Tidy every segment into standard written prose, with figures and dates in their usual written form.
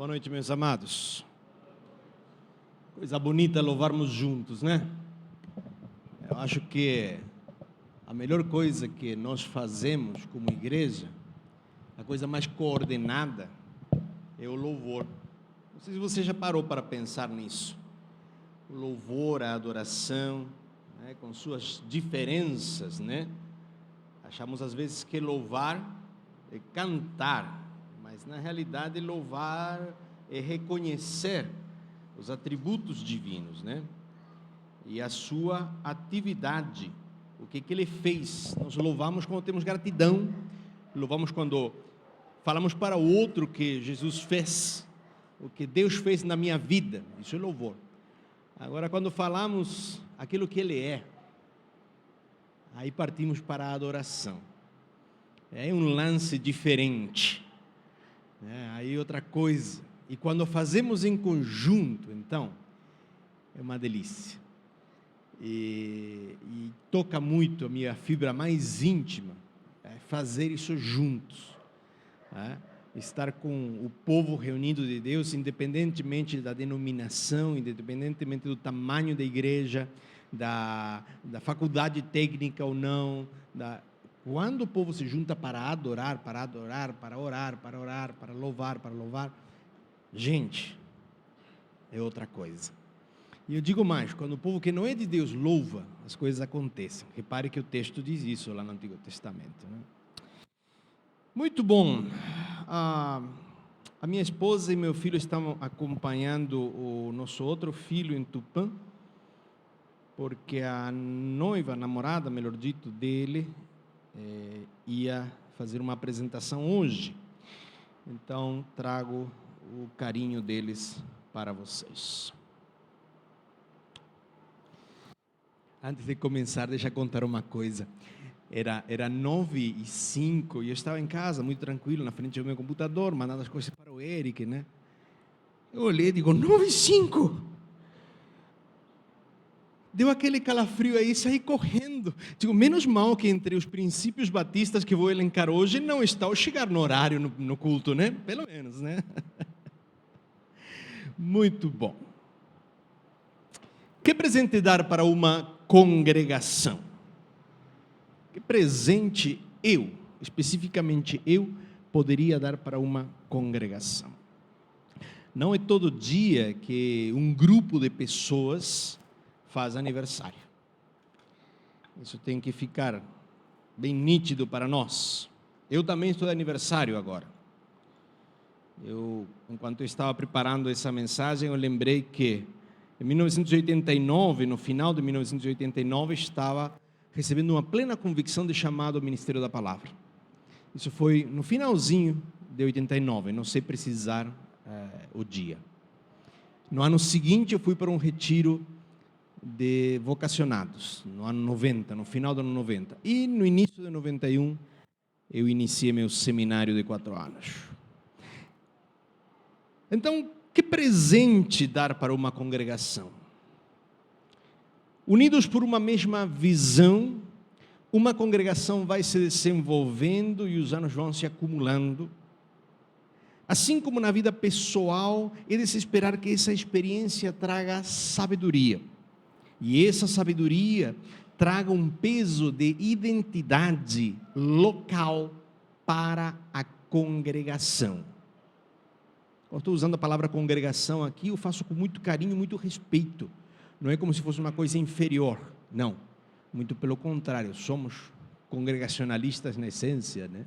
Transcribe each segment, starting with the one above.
Boa noite, meus amados. Coisa bonita louvarmos juntos, né? Eu acho que a melhor coisa que nós fazemos como igreja, a coisa mais coordenada, é o louvor. Não sei se você já parou para pensar nisso. O louvor, a adoração, né, com suas diferenças, né? Achamos às vezes que louvar é cantar, mas na realidade louvar é reconhecer os atributos divinos, né? E a sua atividade, o que ele fez. Nós louvamos quando temos gratidão, louvamos quando falamos para o outro que Jesus fez, o que Deus fez na minha vida, isso é louvor. Agora, quando falamos aquilo que Ele é, aí partimos para a adoração. É um lance diferente, aí outra coisa. E quando fazemos em conjunto, então, é uma delícia. E toca muito a minha fibra mais íntima, fazer isso juntos. Estar com o povo reunido de Deus, independentemente da denominação, independentemente do tamanho da igreja, da faculdade técnica ou não, quando o povo se junta para adorar, para orar, para louvar, gente, é outra coisa. E eu digo mais, quando o povo que não é de Deus louva, as coisas acontecem. Repare que o texto diz isso lá no Antigo Testamento, né? Muito bom. A minha esposa e meu filho estavam acompanhando o nosso outro filho em Tupã, porque a noiva, a namorada, melhor dito, dele, ia fazer uma apresentação hoje. Então, trago o carinho deles para vocês. Antes de começar, deixa eu contar uma coisa. Era 9h05 e eu estava em casa, muito tranquilo, na frente do meu computador, mandando as coisas para o Eric, né? Eu olhei e digo, 9h05! Deu aquele calafrio aí, saí correndo. Digo, menos mal que entre os princípios batistas que vou elencar hoje, não está o chegar no horário no culto, né? Pelo menos, né? Muito bom. Que presente dar para uma congregação? Que presente especificamente eu, poderia dar para uma congregação? Não é todo dia que um grupo de pessoas faz aniversário. Isso tem que ficar bem nítido para nós. Eu também estou de aniversário agora. Enquanto eu estava preparando essa mensagem, eu lembrei que em 1989, no final de 1989, estava recebendo uma plena convicção de chamado ao Ministério da Palavra. Isso foi no finalzinho de 89, não sei precisar o dia. No ano seguinte, eu fui para um retiro de vocacionados, no ano 90, no final do ano 90. E no início de 91, eu iniciei meu seminário de 4 anos. Então, que presente dar para uma congregação? Unidos por uma mesma visão, uma congregação vai se desenvolvendo e os anos vão se acumulando. Assim como na vida pessoal, é de se esperar que essa experiência traga sabedoria. E essa sabedoria traga um peso de identidade local para a congregação. Eu estou usando a palavra congregação aqui, eu faço com muito carinho, muito respeito. Não é como se fosse uma coisa inferior, não. Muito pelo contrário, somos congregacionalistas na essência, né?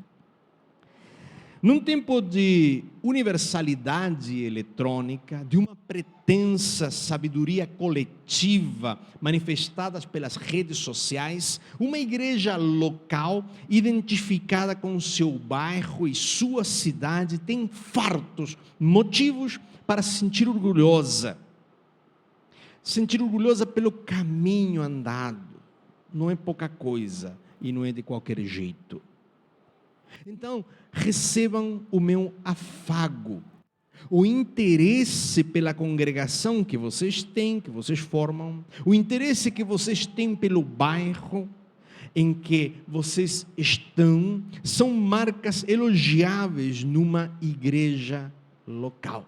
Num tempo de universalidade eletrônica, de uma pretensa sabedoria coletiva manifestada pelas redes sociais, uma igreja local identificada com seu bairro e sua cidade tem fartos motivos para se sentir orgulhosa. Sentir orgulhosa pelo caminho andado. Não é pouca coisa e não é de qualquer jeito. Então, recebam o meu afago, o interesse pela congregação que vocês têm, que vocês formam, o interesse que vocês têm pelo bairro em que vocês estão, são marcas elogiáveis numa igreja local.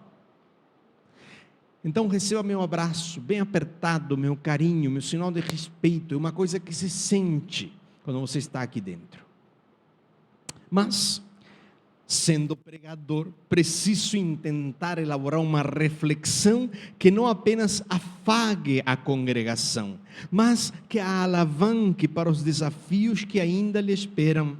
Então receba meu abraço, bem apertado, meu carinho, meu sinal de respeito, é uma coisa que se sente quando você está aqui dentro. Mas, sendo pregador, preciso tentar elaborar uma reflexão que não apenas afague a congregação, mas que a alavanque para os desafios que ainda lhe esperam.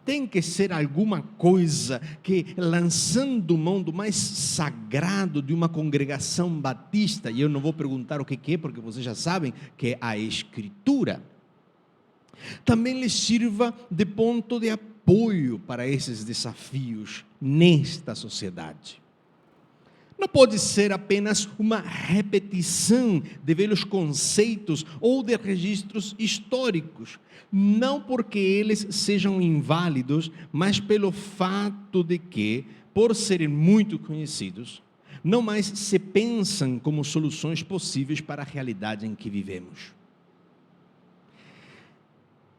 Tem que ser alguma coisa que, lançando mão do mais sagrado de uma congregação batista, e eu não vou perguntar o que é, porque vocês já sabem que é a Escritura, também lhe sirva de ponto de apoio para esses desafios nesta sociedade. Não pode ser apenas uma repetição de velhos conceitos ou de registros históricos, não porque eles sejam inválidos, mas pelo fato de que, por serem muito conhecidos, não mais se pensam como soluções possíveis para a realidade em que vivemos.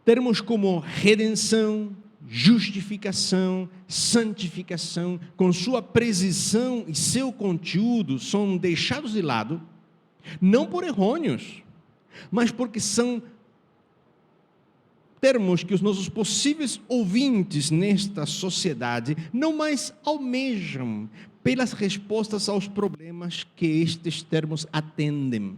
Termos como redenção, justificação, santificação, com sua precisão e seu conteúdo, são deixados de lado, não por errôneos, mas porque são termos que os nossos possíveis ouvintes nesta sociedade não mais almejam pelas respostas aos problemas que estes termos atendem.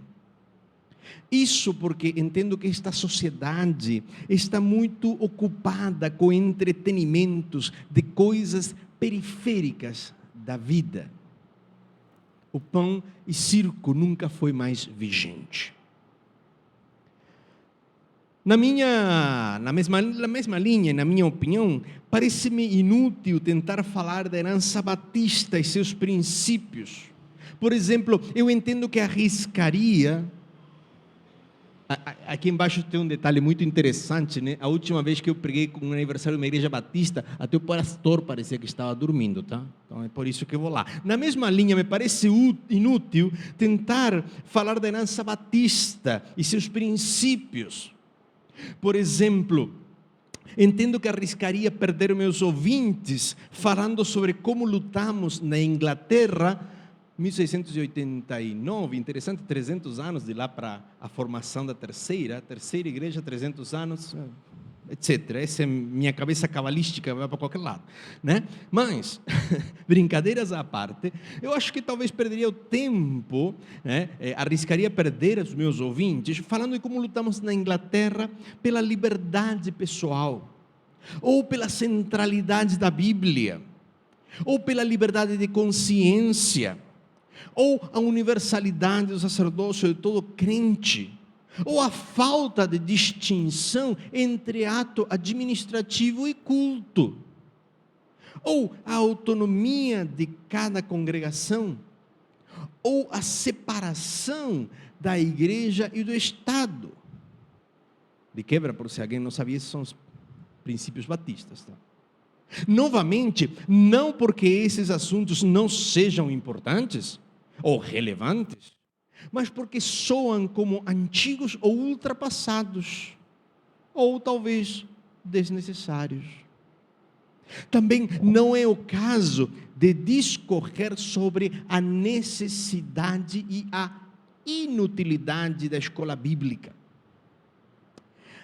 Isso porque entendo que esta sociedade está muito ocupada com entretenimentos de coisas periféricas da vida. O pão e circo nunca foi mais vigente. Na mesma linha, na minha opinião, parece-me inútil tentar falar da herança batista e seus princípios. Por exemplo, eu entendo que arriscaria. Aqui embaixo tem um detalhe muito interessante, né? A última vez que eu preguei com um aniversário de uma igreja batista, até o pastor parecia que estava dormindo, tá? Então é por isso que eu vou lá. Na mesma linha, me parece inútil tentar falar da herança batista e seus princípios. Por exemplo, entendo que arriscaria perder meus ouvintes falando sobre como lutamos na Inglaterra, 1689, interessante, 300 anos de lá para a formação da terceira igreja, 300 anos, etc. Essa é minha cabeça cabalística, vai para qualquer lado, né? Mas, brincadeiras à parte, eu acho que talvez perderia o tempo, né? Arriscaria perder os meus ouvintes, falando de como lutamos na Inglaterra pela liberdade pessoal, ou pela centralidade da Bíblia, ou pela liberdade de consciência, ou a universalidade do sacerdócio de todo crente, ou a falta de distinção entre ato administrativo e culto, ou a autonomia de cada congregação, ou a separação da igreja e do Estado. De quebra, por se alguém não sabia, esses são os princípios batistas, tá? Novamente, não porque esses assuntos não sejam importantes ou relevantes, mas porque soam como antigos ou ultrapassados, ou talvez desnecessários. Também não é o caso de discorrer sobre a necessidade e a inutilidade da escola bíblica.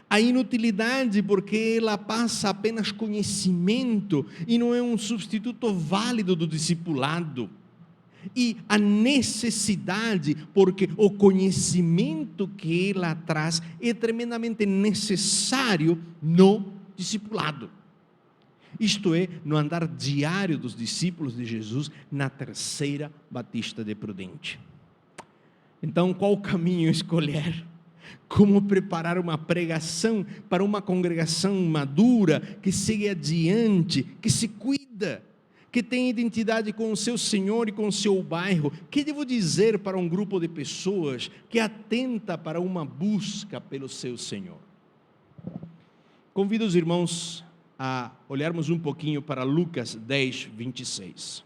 A inutilidade porque ela passa apenas conhecimento e não é um substituto válido do discipulado. E a necessidade porque o conhecimento que ela traz é tremendamente necessário no discipulado. Isto é, no andar diário dos discípulos de Jesus na terceira Batista de Prudente. Então, qual caminho escolher? Como preparar uma pregação para uma congregação madura, que segue adiante, que se cuida, que tem identidade com o seu Senhor e com o seu bairro? Que devo dizer para um grupo de pessoas que atenta para uma busca pelo seu Senhor? Convido os irmãos a olharmos um pouquinho para Lucas 10, 26.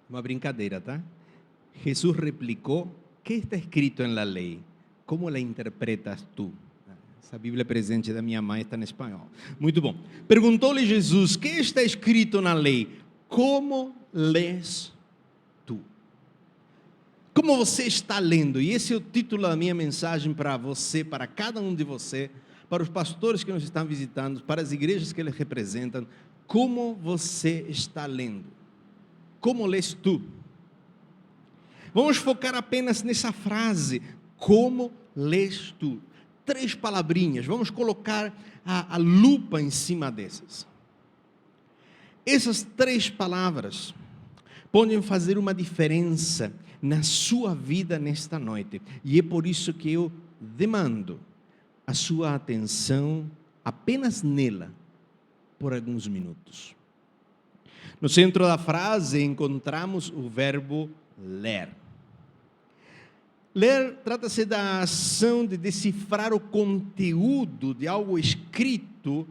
Uma brincadeira, tá? Jesús replicó, ¿qué está escrito en la ley? ¿Cómo la interpretas tú? Essa Bíblia presente da minha mãe está em espanhol. Muito bom. Perguntou-lhe Jesus, ¿qué está escrito na lei? Como lês tu? Como você está lendo? E esse é o título da minha mensagem para você, para cada um de você, para os pastores que nos estão visitando, para as igrejas que eles representam. Como você está lendo? Como lês tu? Vamos focar apenas nessa frase, como lês tu? 3 palavrinhas, vamos colocar a lupa em cima dessas. Essas 3 palavras podem fazer uma diferença na sua vida nesta noite. E é por isso que eu demando a sua atenção apenas nela, por alguns minutos. No centro da frase encontramos o verbo ler. Ler trata-se da ação de decifrar o conteúdo de algo escrito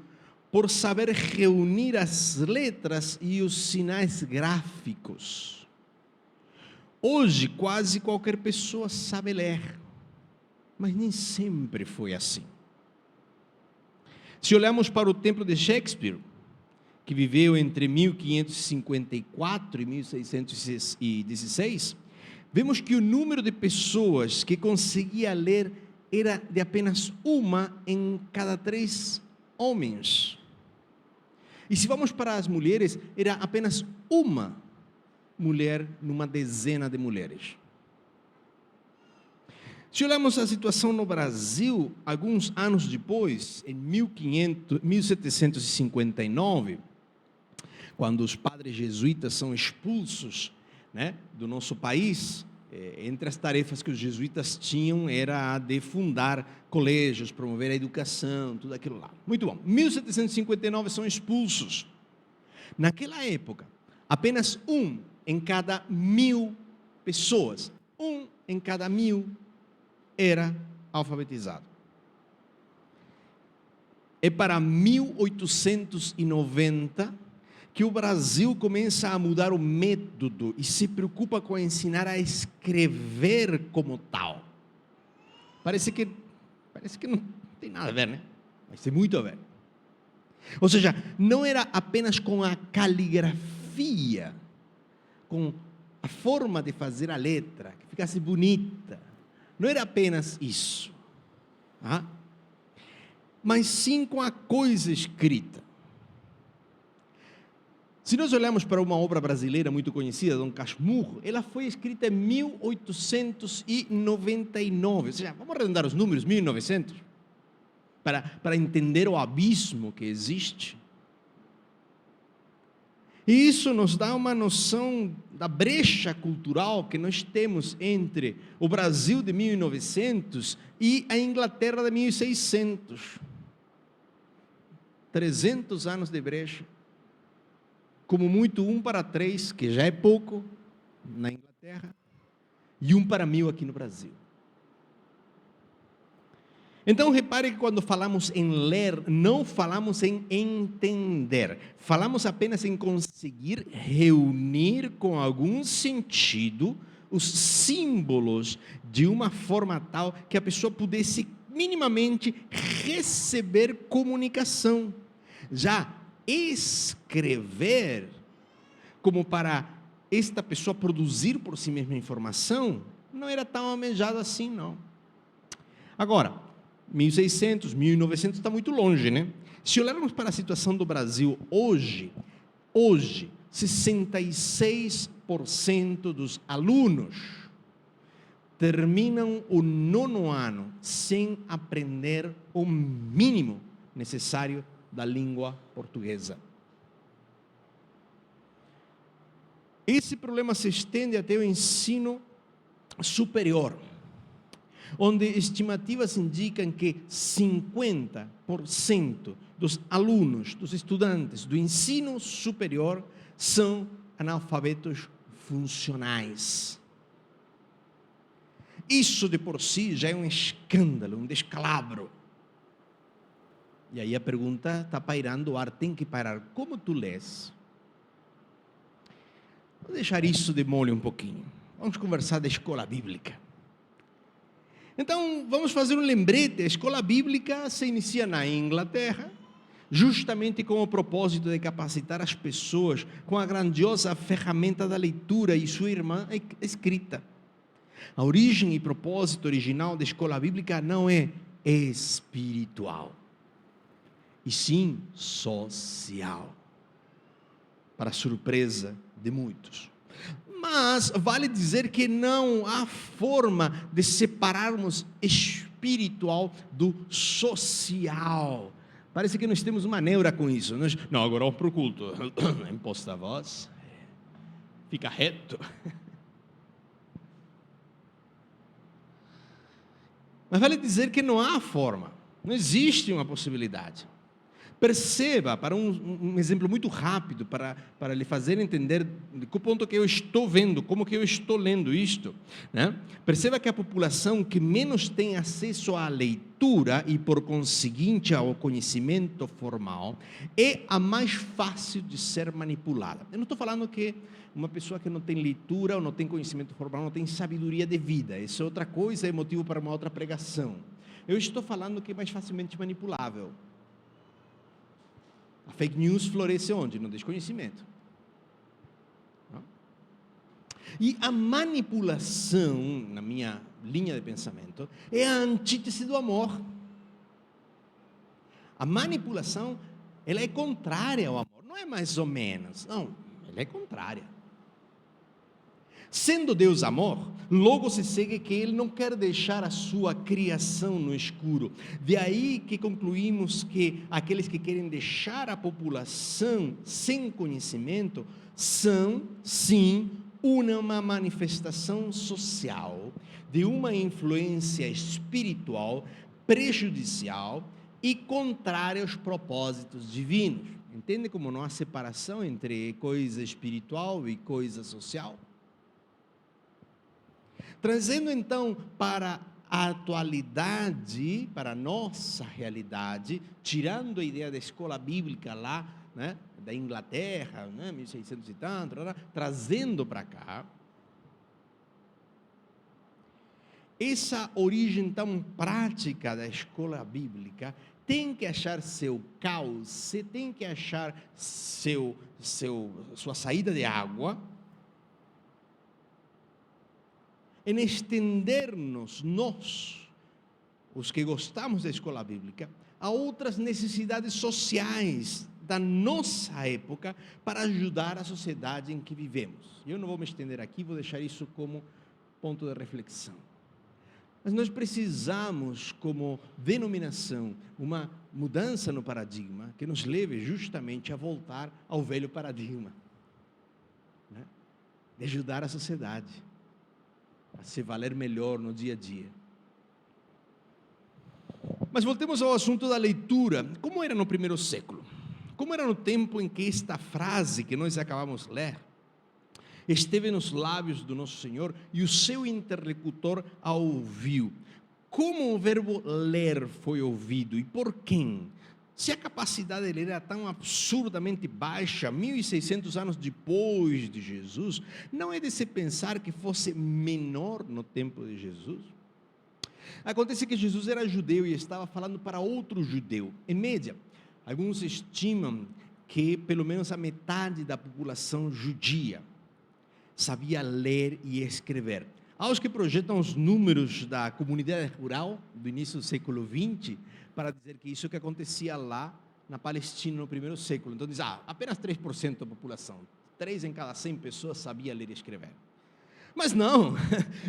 por saber reunir as letras e os sinais gráficos. Hoje, quase qualquer pessoa sabe ler, mas nem sempre foi assim. Se olharmos para o tempo de Shakespeare, que viveu entre 1554 e 1616, vemos que o número de pessoas que conseguia ler era de apenas uma em cada 3 homens. E se vamos para as mulheres, era apenas uma mulher numa dezena de mulheres. Se olharmos a situação no Brasil, alguns anos depois, em 1759, quando os padres jesuítas são expulsos, do nosso país, entre as tarefas que os jesuítas tinham era a de fundar colégios, promover a educação, tudo aquilo lá. Muito bom. 1759 são expulsos. Naquela época, apenas 1 em cada 1000 pessoas, 1 em cada 1000 era alfabetizado. É para 1890 que o Brasil começa a mudar o método e se preocupa com ensinar a escrever como tal. Parece que não tem nada a ver, né? Mas tem muito a ver. Ou seja, não era apenas com a caligrafia, com a forma de fazer a letra, que ficasse bonita. Não era apenas isso. Mas sim com a coisa escrita. Se nós olharmos para uma obra brasileira muito conhecida, Dom Casmurro, ela foi escrita em 1899, ou seja, vamos arredondar os números, 1900, para entender o abismo que existe. E isso nos dá uma noção da brecha cultural que nós temos entre o Brasil de 1900 e a Inglaterra de 1600. 300 anos de brecha. Como muito 1 para 3, que já é pouco, na Inglaterra, e 1 para 1000 aqui no Brasil. Então, repare que quando falamos em ler, não falamos em entender, falamos apenas em conseguir reunir com algum sentido os símbolos de uma forma tal que a pessoa pudesse minimamente receber comunicação. Já escrever, como para esta pessoa produzir por si mesma informação, não era tão almejado assim, não. Agora, 1600, 1900 está muito longe, né? Se olharmos para a situação do Brasil hoje, 66% dos alunos terminam o 9º ano sem aprender o mínimo necessário da língua portuguesa. Esse problema se estende até o ensino superior, onde estimativas indicam que 50% dos alunos, dos estudantes do ensino superior são analfabetos funcionais. Isso de por si já é um escândalo, um descalabro. E aí a pergunta está pairando o ar, tem que parar. Como tu lês? Vou deixar isso de molho um pouquinho. Vamos conversar da escola bíblica. Então, vamos fazer um lembrete. A escola bíblica se inicia na Inglaterra, justamente com o propósito de capacitar as pessoas com a grandiosa ferramenta da leitura e sua irmã escrita. A origem e propósito original da escola bíblica não é espiritual, e sim social, para surpresa de muitos. Mas vale dizer que não há forma de separarmos espiritual do social. Parece que nós temos uma neura com isso. Não, agora vamos para o culto. Imposta a voz. Fica reto. Mas vale dizer que não há forma. Não existe uma possibilidade. Perceba, para um exemplo muito rápido, para lhe fazer entender de que ponto que eu estou vendo, como que eu estou lendo isto, né? Perceba que a população que menos tem acesso à leitura e, por conseguinte, ao conhecimento formal, é a mais fácil de ser manipulada. Eu não estou falando que uma pessoa que não tem leitura ou não tem conhecimento formal não tem sabedoria de vida. Isso é outra coisa, é motivo para uma outra pregação. Eu estou falando que é mais facilmente manipulável. A fake news floresce onde? No desconhecimento. E a manipulação, na minha linha de pensamento, é a antítese do amor. A manipulação, ela é contrária ao amor. Não é mais ou menos. Não, ela é contrária. Sendo Deus amor, logo se segue que Ele não quer deixar a sua criação no escuro. De aí que concluímos que aqueles que querem deixar a população sem conhecimento são, sim, uma manifestação social de uma influência espiritual prejudicial e contrária aos propósitos divinos. Entende como não há separação entre coisa espiritual e coisa social? Trazendo então para a atualidade, para a nossa realidade, tirando a ideia da escola bíblica lá, né, da Inglaterra, né, 1600 e tanto, trazendo para cá, essa origem tão prática da escola bíblica tem que achar seu cauce, tem que achar sua saída de água, em estender-nos, nós, os que gostamos da escola bíblica, a outras necessidades sociais da nossa época para ajudar a sociedade em que vivemos. Eu não vou me estender aqui, vou deixar isso como ponto de reflexão. Mas nós precisamos, como denominação, uma mudança no paradigma que nos leve justamente a voltar ao velho paradigma, né? De ajudar a sociedade a se valer melhor no dia a dia. Mas voltemos ao assunto da leitura. Como era no primeiro século? Como era no tempo em que esta frase que nós acabamos de ler esteve nos lábios do nosso Senhor e o seu interlocutor a ouviu? Como o verbo ler foi ouvido e por quem? Se a capacidade de ler era tão absurdamente baixa, 1600 anos depois de Jesus, não é de se pensar que fosse menor no tempo de Jesus? Acontece que Jesus era judeu e estava falando para outro judeu. Em média, alguns estimam que pelo menos a metade da população judia sabia ler e escrever. Aos que projetam os números da comunidade rural do início do século XX, para dizer que isso que acontecia lá na Palestina no primeiro século. Então diz, apenas 3% da população, 3 em cada 100 pessoas sabia ler e escrever. Mas não,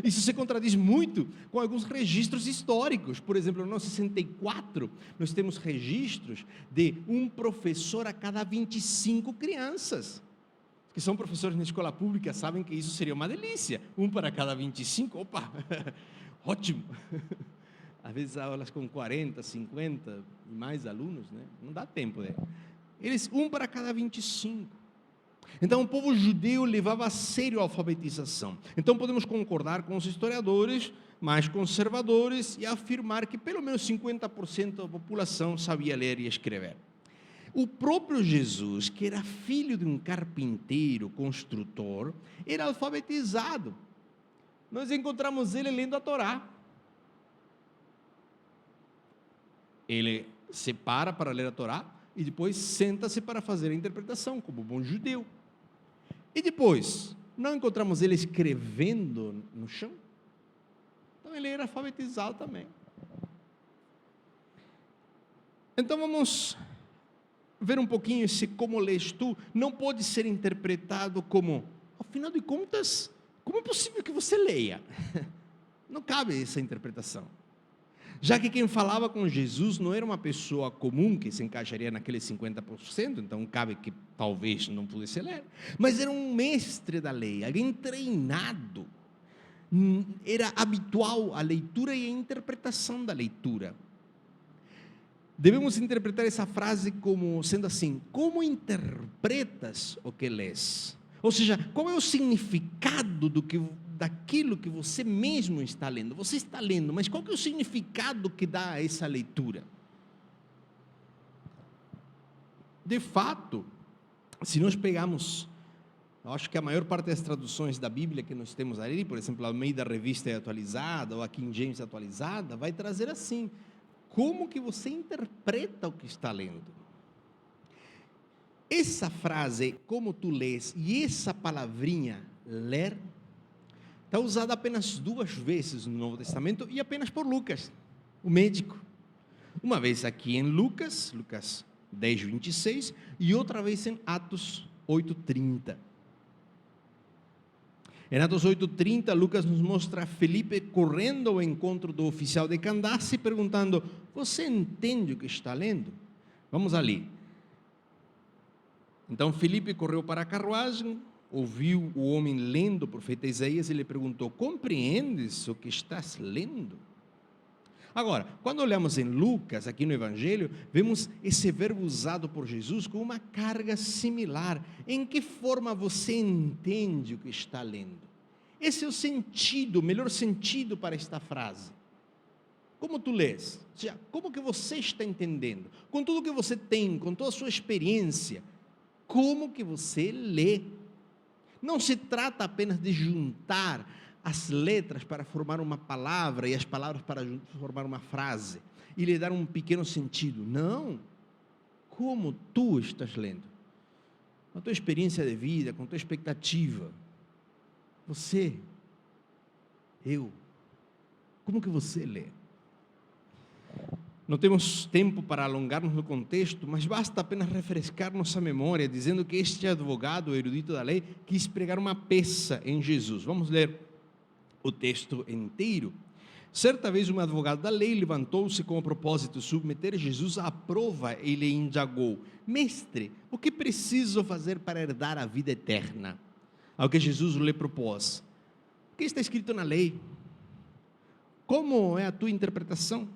isso se contradiz muito com alguns registros históricos. Por exemplo, no ano 64, nós temos registros de um professor a cada 25 crianças. Que são professores na escola pública sabem que isso seria uma delícia. Um para cada 25, opa, ótimo. Às vezes aulas com 40, 50 e mais alunos, né? Não dá tempo, né? Eles, um para cada 25. Então o povo judeu levava a sério a alfabetização. Então podemos concordar com os historiadores mais conservadores e afirmar que pelo menos 50% da população sabia ler e escrever. O próprio Jesus, que era filho de um carpinteiro, construtor, era alfabetizado. nós encontramos ele lendo a Torá. Ele se para ler a Torá e depois senta-se para fazer a interpretação, como bom judeu. E depois, não encontramos ele escrevendo no chão? Então ele era alfabetizado também. Então vamos ver um pouquinho esse como lês tu. Não pode ser interpretado como, afinal de contas, como é possível que você leia? Não cabe essa interpretação. Já que quem falava com Jesus não era uma pessoa comum, que se encaixaria naqueles 50%, então cabe que talvez não pudesse ler, mas era um mestre da lei, alguém treinado. Era habitual a leitura e a interpretação da leitura. Devemos interpretar essa frase como sendo assim: como interpretas o que lês? Ou seja, qual é o significado daquilo que você mesmo está lendo? Você está lendo, mas qual é o significado que dá a essa leitura? De fato, se nós pegarmos, eu acho que a maior parte das traduções da Bíblia que nós temos ali, por exemplo, a Almeida Revista Atualizada ou a King James Atualizada, vai trazer assim: como que você interpreta o que está lendo? Essa frase, como tu lês, e essa palavrinha, ler, está usada apenas 2 vezes no Novo Testamento e apenas por Lucas, o médico. Uma vez aqui em Lucas 10, 26, e outra vez em Atos 8:30. Em Atos 8:30, Lucas nos mostra Felipe correndo ao encontro do oficial de Candace, perguntando: você entende o que está lendo? Vamos ali. Então Felipe correu para a carruagem, ouviu o homem lendo o profeta Isaías e lhe perguntou: compreendes o que estás lendo? Agora, quando olhamos em Lucas, aqui no Evangelho, vemos esse verbo usado por Jesus com uma carga similar. Em que forma você entende o que está lendo? Esse é o sentido, o melhor sentido para esta frase. Como tu lês? Ou seja, como que você está entendendo? Com tudo que você tem, com toda a sua experiência, como que você lê? Não se trata apenas de juntar as letras para formar uma palavra e as palavras para formar uma frase e lhe dar um pequeno sentido. Não. Como tu estás lendo? Com a tua experiência de vida, com a tua expectativa. Você, eu, como que você lê? Não temos tempo para alongarmos no contexto, mas basta apenas refrescar nossa memória, dizendo que este advogado, o erudito da lei, quis pregar uma peça em Jesus. Vamos ler o texto inteiro. Certa vez um advogado da lei levantou-se com o propósito de submeter Jesus à prova e lhe indagou: mestre, o que preciso fazer para herdar a vida eterna? Ao que Jesus lhe propôs: o que está escrito na lei? Como é a tua interpretação?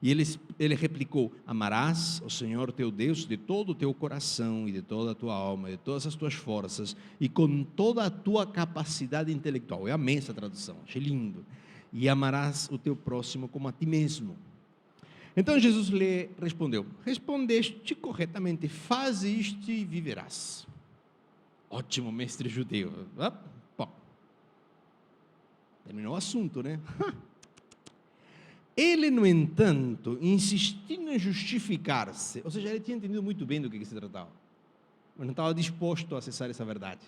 E ele replicou: amarás o Senhor teu Deus de todo o teu coração e de toda a tua alma, de todas as tuas forças e com toda a tua capacidade intelectual. Eu amei essa tradução, achei lindo. E amarás o teu próximo como a ti mesmo. Então Jesus lhe respondeu: respondeste corretamente, faz isto e viverás. Ótimo, mestre judeu. Terminou o assunto, né? Ele, no entanto, insistindo em justificar-se, ou seja, ele tinha entendido muito bem do que se tratava, mas não estava disposto a acessar essa verdade.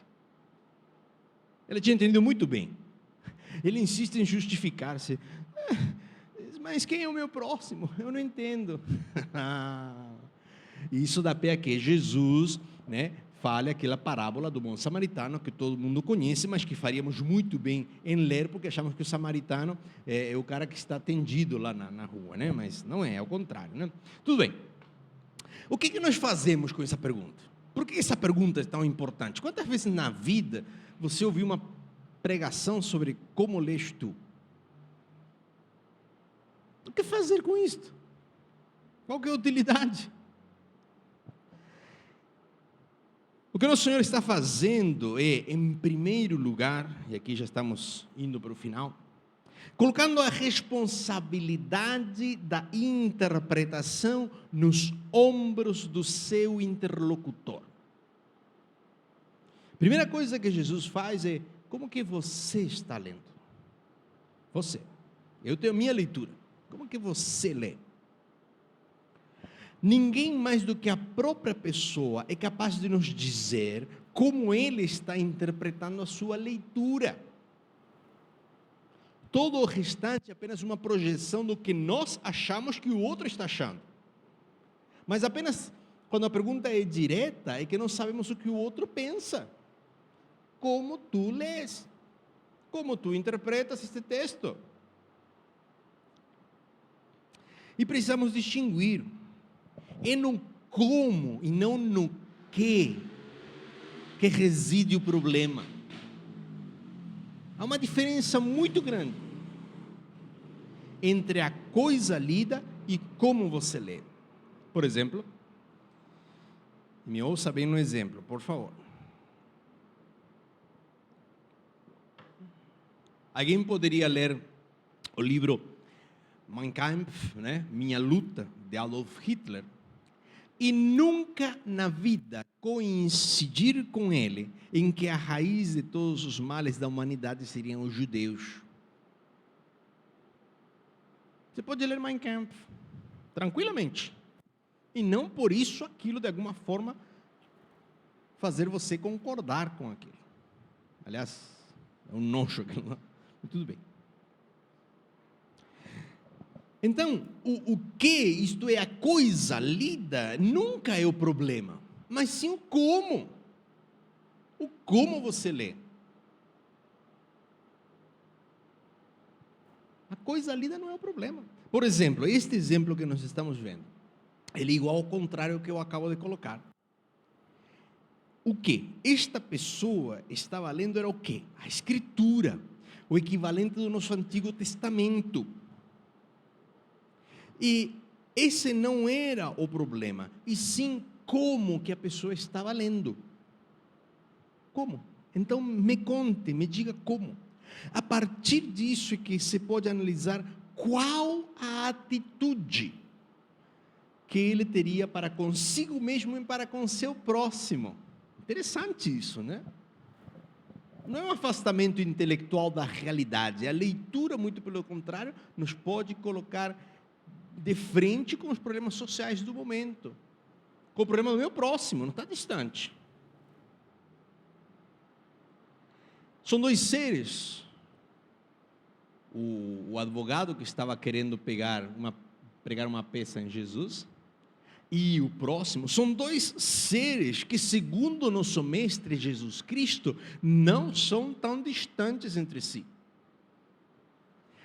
Ele tinha entendido muito bem. Ele insiste em justificar-se. Mas quem é o meu próximo? Eu não entendo. Isso dá pé a que Jesus, fale aquela parábola do bom samaritano que todo mundo conhece, mas que faríamos muito bem em ler, porque achamos que o samaritano é o cara que está atendido lá na rua, mas não é, ao contrário, Tudo bem. O que nós fazemos com essa pergunta? Por que essa pergunta é tão importante? Quantas vezes na vida você ouviu uma pregação sobre como lês tu? O que fazer com isto? Qual que é a utilidade? O que o nosso Senhor está fazendo é, em primeiro lugar, e aqui já estamos indo para o final, colocando a responsabilidade da interpretação nos ombros do seu interlocutor. A primeira coisa que Jesus faz é como que você está lendo? Você. Eu tenho a minha leitura. Como que você lê? Ninguém mais do que a própria pessoa é capaz de nos dizer como ele está interpretando a sua leitura. Todo o restante é apenas uma projeção do que nós achamos que o outro está achando. Mas apenas quando a pergunta é direta, é que nós sabemos o que o outro pensa. Como tu lês? Como tu interpretas este texto? E precisamos distinguir. É no como e não no que reside o problema. Há uma diferença muito grande entre a coisa lida e como você lê. Por exemplo, me ouça bem no exemplo, por favor. Alguém poderia ler o livro Mein Kampf, né? Minha Luta, de Adolf Hitler, e nunca na vida coincidir com ele em que a raiz de todos os males da humanidade seriam os judeus. Você pode ler Mein Kampf tranquilamente, e não por isso aquilo de alguma forma fazer você concordar com aquilo. Aliás, é um nojo aquilo, mas tudo bem. Então, o que, isto é, a coisa lida, nunca é o problema, mas sim o como. O como você lê. A coisa lida não é o problema. Por exemplo, este exemplo que nós estamos vendo, ele é igual ao contrário que eu acabo de colocar. O que esta pessoa estava lendo era o quê? A Escritura, o equivalente do nosso Antigo Testamento. E esse não era o problema, e sim como que a pessoa estava lendo. Como? Então me conte, me diga como. A partir disso é que você pode analisar qual a atitude que ele teria para consigo mesmo e para com seu próximo. Interessante isso, né? Não é um afastamento intelectual da realidade. A leitura, muito pelo contrário, nos pode colocar de frente com os problemas sociais do momento, com o problema do meu próximo, não está distante. São dois seres. O advogado que estava querendo pregar uma peça em Jesus, e o próximo, são dois seres que, segundo o nosso Mestre Jesus Cristo, não são tão distantes entre si.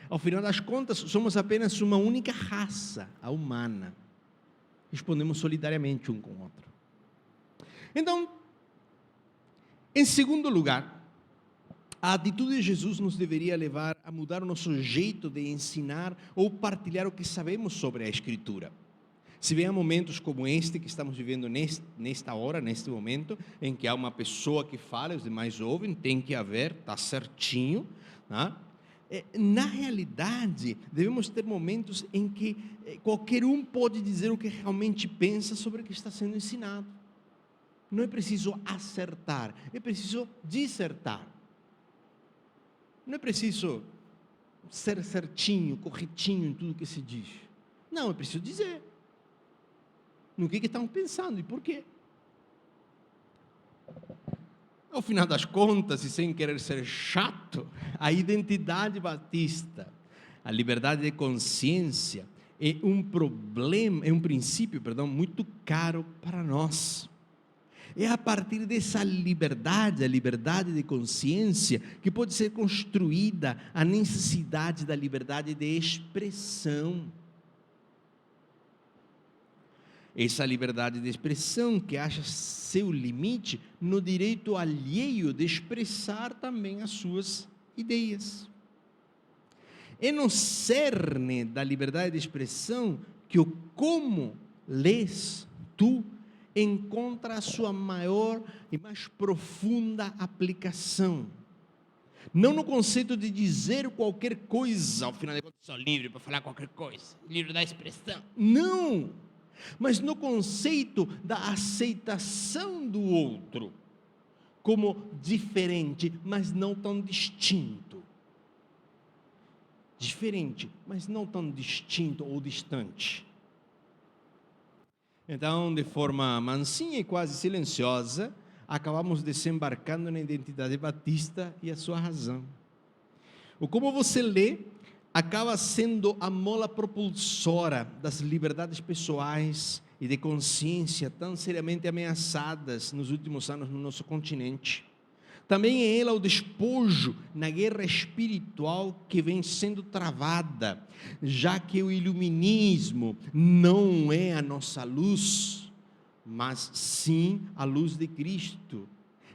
Ao final das contas, somos apenas uma única raça, a humana. Respondemos solidariamente um com o outro. Então, em segundo lugar, a atitude de Jesus nos deveria levar a mudar o nosso jeito de ensinar ou partilhar o que sabemos sobre a Escritura. Se bem há momentos como este que estamos vivendo nesta hora, neste momento, em que há uma pessoa que fala, os demais ouvem, tem que haver, está certinho, né? Na realidade, devemos ter momentos em que qualquer um pode dizer o que realmente pensa sobre o que está sendo ensinado. Não é preciso acertar, é preciso dissertar. Não é preciso ser certinho, corretinho em tudo que se diz. Não, é preciso dizer no que estão pensando e por quê. Ao final das contas, e sem querer ser chato, a identidade batista, a liberdade de consciência, é um princípio, muito caro para nós. É a partir dessa liberdade, a liberdade de consciência, que pode ser construída a necessidade da liberdade de expressão. Essa liberdade de expressão que acha seu limite no direito alheio de expressar também as suas ideias. É no cerne da liberdade de expressão que o como lês tu encontra a sua maior e mais profunda aplicação. Não no conceito de dizer qualquer coisa, ao final de contas sou livre para falar qualquer coisa, livre da expressão. Não! Mas no conceito da aceitação do outro, como diferente, mas não tão distinto. Diferente, mas não tão distinto ou distante. Então, de forma mansinha e quase silenciosa, acabamos desembarcando na identidade batista e a sua razão. O como você lê acaba sendo a mola propulsora das liberdades pessoais e de consciência tão seriamente ameaçadas nos últimos anos no nosso continente. Também é ela o despojo na guerra espiritual que vem sendo travada, já que o iluminismo não é a nossa luz, mas sim a luz de Cristo.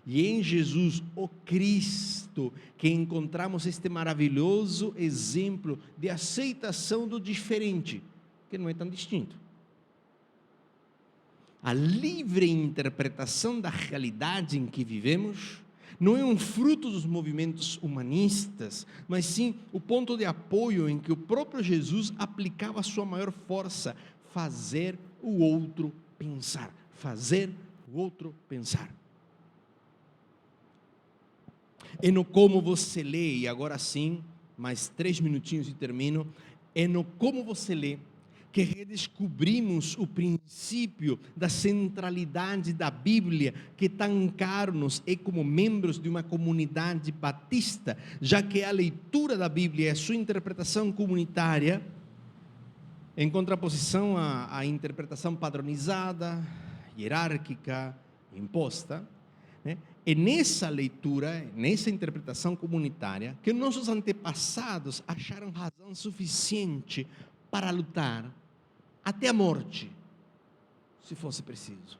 E em Jesus, o Cristo, que encontramos este maravilhoso exemplo de aceitação do diferente, que não é tão distinto. A livre interpretação da realidade em que vivemos não é um fruto dos movimentos humanistas, mas sim o ponto de apoio em que o próprio Jesus aplicava a sua maior força: fazer o outro pensar. Fazer o outro pensar. É no como você lê, e agora sim, mais 3 minutinhos e termino, é no como você lê que redescobrimos o princípio da centralidade da Bíblia, que tão caro nos é como membros de uma comunidade batista, já que a leitura da Bíblia e a sua interpretação comunitária, em contraposição à interpretação padronizada, hierárquica, imposta, né? É nessa leitura, nessa interpretação comunitária, que nossos antepassados acharam razão suficiente para lutar até a morte, se fosse preciso.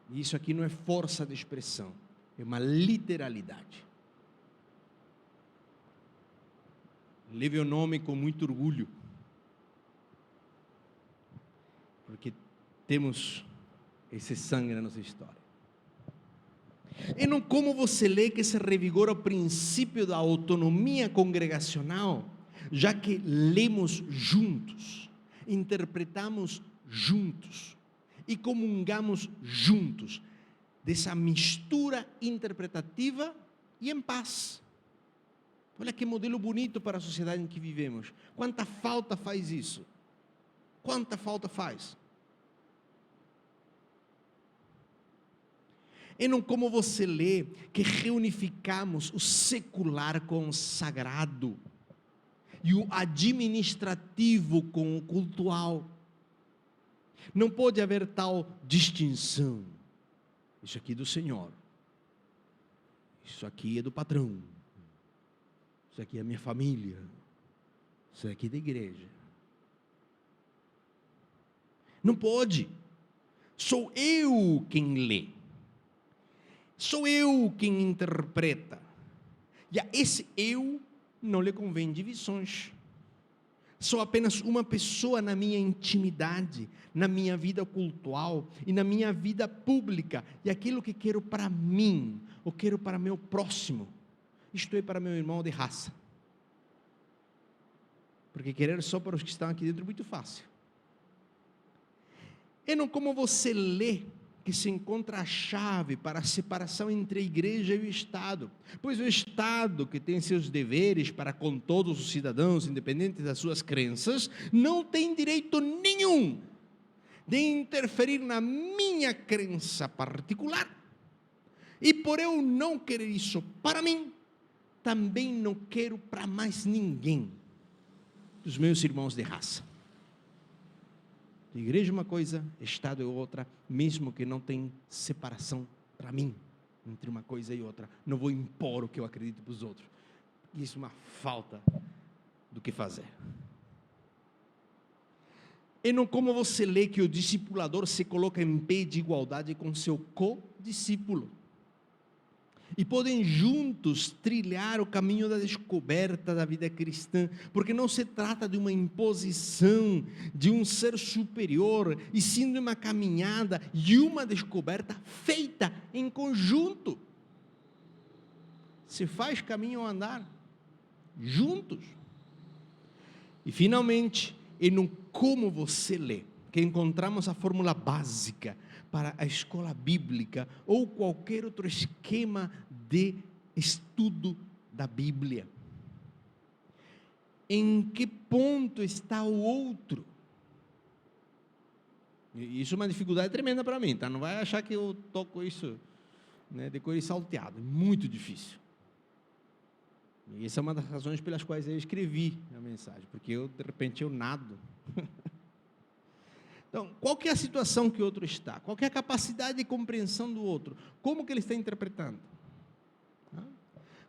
E isso aqui não é força de expressão, é uma literalidade. Leve o nome com muito orgulho, porque temos esse sangue na nossa história. E não como você lê que se revigora o princípio da autonomia congregacional, já que lemos juntos, interpretamos juntos e comungamos juntos dessa mistura interpretativa e em paz. Olha que modelo bonito para a sociedade em que vivemos. Quanta falta faz isso? Quanta falta faz? É não como você lê que reunificamos o secular com o sagrado e o administrativo com o cultual. Não pode haver tal distinção. Isso aqui é do Senhor. Isso aqui é do patrão. Isso aqui é a minha família. Isso aqui é da igreja. Não pode. Sou eu quem lê. Sou eu quem interpreta. E a esse eu não lhe convém divisões. Sou apenas uma pessoa na minha intimidade, na minha vida cultual e na minha vida pública. E aquilo que quero para mim, ou quero para meu próximo, isto é, para meu irmão de raça. Porque querer só para os que estão aqui dentro é muito fácil. É não como você lê que se encontra a chave para a separação entre a igreja e o Estado. Pois o Estado, que tem seus deveres para com todos os cidadãos, independentes das suas crenças, não tem direito nenhum de interferir na minha crença particular. E por eu não querer isso para mim, também não quero para mais ninguém dos meus irmãos de raça. Igreja é uma coisa, Estado é outra, mesmo que não tem separação para mim, entre uma coisa e outra. Não vou impor o que eu acredito para os outros. Isso é uma falta do que fazer. E não como você lê que o discipulador se coloca em pé de igualdade com seu co-discípulo. E podem juntos trilhar o caminho da descoberta da vida cristã, porque não se trata de uma imposição de um ser superior, e sim de uma caminhada e uma descoberta feita em conjunto. Se faz caminho ao andar, juntos. E finalmente, é no como você lê que encontramos a fórmula básica para a escola bíblica ou qualquer outro esquema de estudo da Bíblia. Em que ponto está o outro? E isso é uma dificuldade tremenda para mim, tá? Não vai achar que eu toco isso, né, de coisa salteada, é muito difícil. E essa é uma das razões pelas quais eu escrevi a mensagem, porque eu, de repente, eu nado. Então, qual que é a situação que o outro está? Qual que é a capacidade de compreensão do outro? Como que ele está interpretando?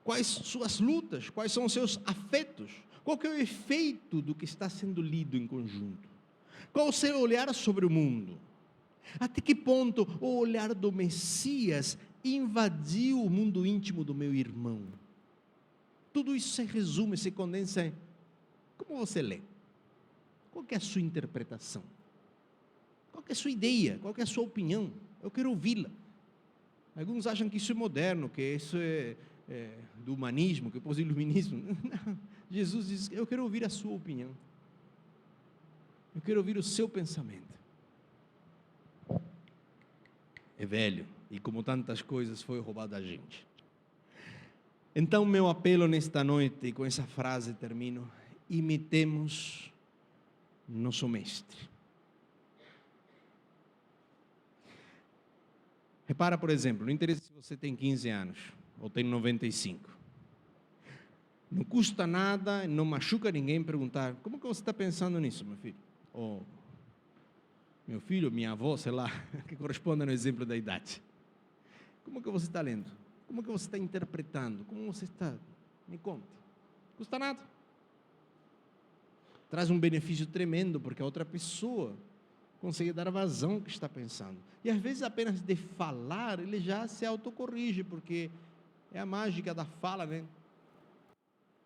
Quais suas lutas? Quais são os seus afetos? Qual que é o efeito do que está sendo lido em conjunto? Qual o seu olhar sobre o mundo? Até que ponto o olhar do Messias invadiu o mundo íntimo do meu irmão? Tudo isso se resume, se condensa em como você lê? Qual que é a sua interpretação? Qual que é a sua ideia? Qual que é a sua opinião? Eu quero ouvi-la. Alguns acham que isso é moderno, que isso é do humanismo, que é pós-iluminismo. Não. Jesus diz, eu quero ouvir a sua opinião. Eu quero ouvir o seu pensamento. É velho, e como tantas coisas foi roubado da gente. Então, meu apelo nesta noite, e com essa frase termino: imitemos nosso mestre. Repara, por exemplo, não interessa se você tem 15 anos ou tem 95. Não custa nada, não machuca ninguém perguntar: como que você está pensando nisso, meu filho? Ou meu filho, minha avó, sei lá, que corresponda no exemplo da idade. Como que você está lendo? Como que você está interpretando? Como você está? Me conte. Custa nada. Traz um benefício tremendo, porque a outra pessoa consegue dar vazão ao que está pensando. E às vezes apenas de falar, ele já se autocorrige, porque é a mágica da fala, né?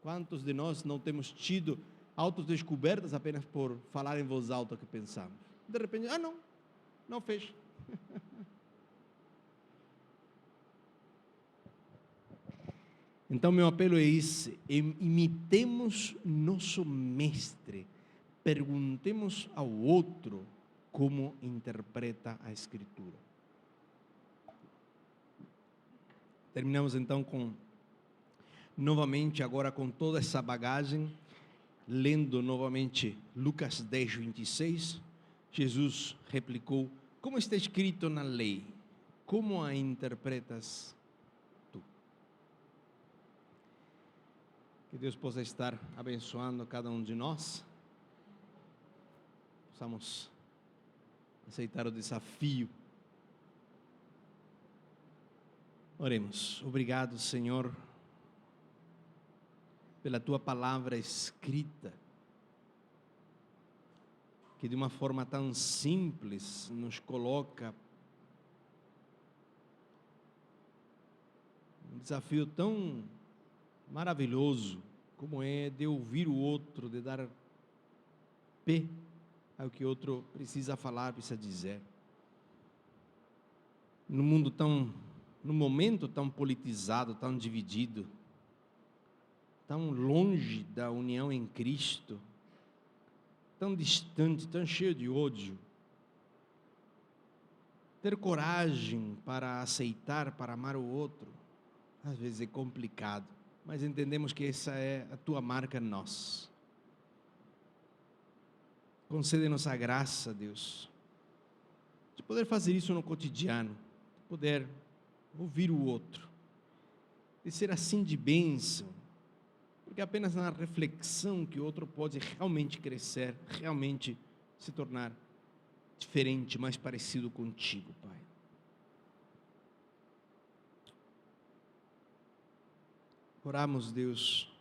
Quantos de nós não temos tido autodescobertas apenas por falar em voz alta o que pensamos? De repente, não fez. Então, meu apelo é esse: imitemos nosso mestre, perguntemos ao outro como interpreta a Escritura. Terminamos então novamente, agora com toda essa bagagem, lendo novamente Lucas 10, 26, Jesus replicou: como está escrito na lei, como a interpretas? Que Deus possa estar abençoando cada um de nós, possamos aceitar o desafio. Oremos. Obrigado, Senhor, pela Tua palavra escrita, que de uma forma tão simples nos coloca um desafio tão maravilhoso, como é de ouvir o outro, de dar pé ao que o outro precisa falar, precisa dizer. No momento tão politizado, tão dividido, tão longe da união em Cristo, tão distante, tão cheio de ódio, ter coragem para aceitar, para amar o outro, às vezes é complicado. Mas entendemos que essa é a Tua marca em nós. Concede-nos a graça, Deus, de poder fazer isso no cotidiano, de poder ouvir o outro, de ser assim de bênção, porque apenas na reflexão que o outro pode realmente crescer, realmente se tornar diferente, mais parecido contigo, Pai. Oramos, Deus,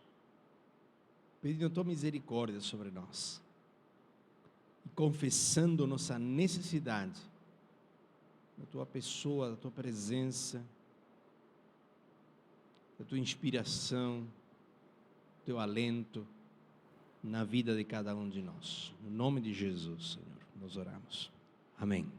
pedindo a Tua misericórdia sobre nós, e confessando nossa necessidade da Tua pessoa, da Tua presença, da Tua inspiração, do Teu alento na vida de cada um de nós. No nome de Jesus, Senhor, nós oramos. Amém.